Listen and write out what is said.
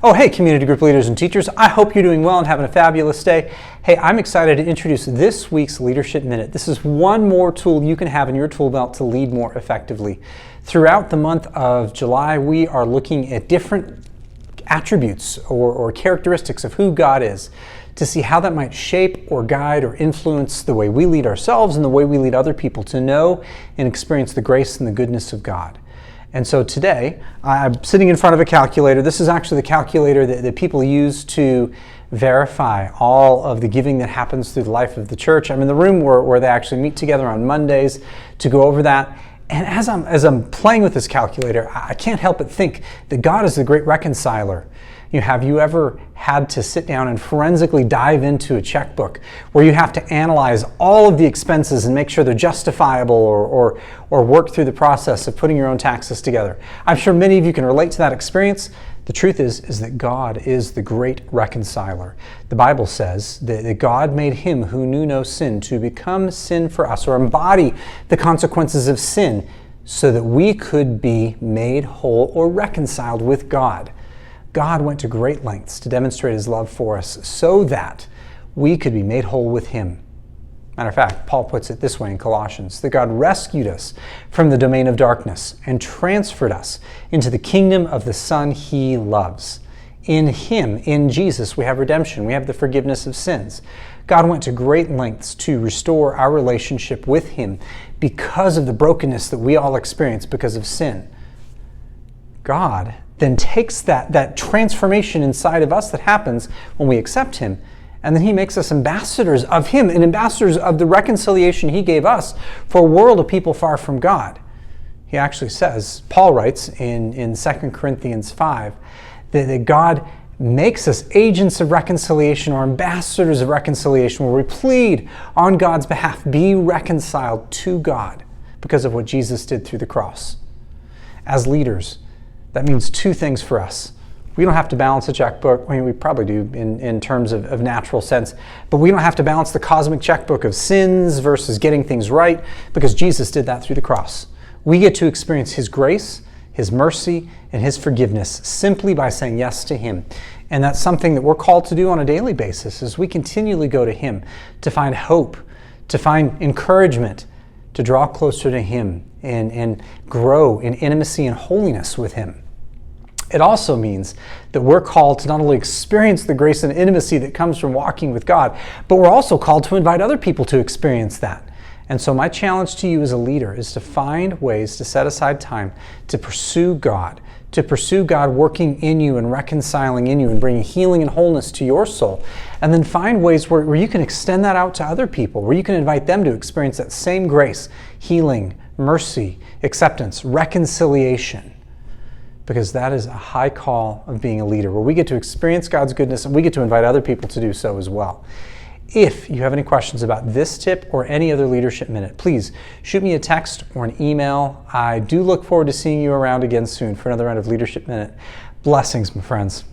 Oh, hey, community group leaders and teachers. I hope you're doing well and having a fabulous day. Hey, I'm excited to introduce this week's Leadership Minute. This is one more tool you can have in your tool belt to lead more effectively. Throughout the month of July, we are looking at different attributes or characteristics of who God is to see how that might shape or guide or influence the way we lead ourselves and the way we lead other people to know and experience the grace and the goodness of God. And so today, I'm sitting in front of a calculator. This is actually the calculator that people use to verify all of the giving that happens through the life of the church. I'm in the room where they actually meet together on Mondays to go over that. And as I'm playing with this calculator, I can't help but think that God is the great reconciler. Have you ever had to sit down and forensically dive into a checkbook where you have to analyze all of the expenses and make sure they're justifiable or work through the process of putting your own taxes together? I'm sure many of you can relate to that experience. The truth is that God is the great reconciler. The Bible says that God made him who knew no sin to become sin for us, or embody the consequences of sin, so that we could be made whole or reconciled with God. God went to great lengths to demonstrate his love for us so that we could be made whole with him. Matter of fact, Paul puts it this way in Colossians, that God rescued us from the domain of darkness and transferred us into the kingdom of the Son he loves. In him, in Jesus, we have redemption. We have the forgiveness of sins. God went to great lengths to restore our relationship with him because of the brokenness that we all experience because of sin. God then takes that transformation inside of us that happens when we accept him, and then he makes us ambassadors of him and ambassadors of the reconciliation he gave us for a world of people far from God. He actually says, Paul writes in 2 Corinthians 5, that God makes us agents of reconciliation or ambassadors of reconciliation, where we plead on God's behalf, be reconciled to God because of what Jesus did through the cross. As leaders, that means two things for us. We don't have to balance a checkbook. I mean, we probably do in terms of natural sense, but we don't have to balance the cosmic checkbook of sins versus getting things right, because Jesus did that through the cross. We get to experience his grace, his mercy, and his forgiveness simply by saying yes to him. And that's something that we're called to do on a daily basis as we continually go to him to find hope, to find encouragement, to draw closer to him and grow in intimacy and holiness with him. It also means that we're called to not only experience the grace and intimacy that comes from walking with God, but we're also called to invite other people to experience that. And so my challenge to you as a leader is to find ways to set aside time to pursue God working in you and reconciling in you and bringing healing and wholeness to your soul. And then find ways where you can extend that out to other people, where you can invite them to experience that same grace, healing, mercy, acceptance, reconciliation. Because that is a high call of being a leader, where we get to experience God's goodness and we get to invite other people to do so as well. If you have any questions about this tip or any other Leadership Minute, please shoot me a text or an email. I do look forward to seeing you around again soon for another round of Leadership Minute. Blessings, my friends.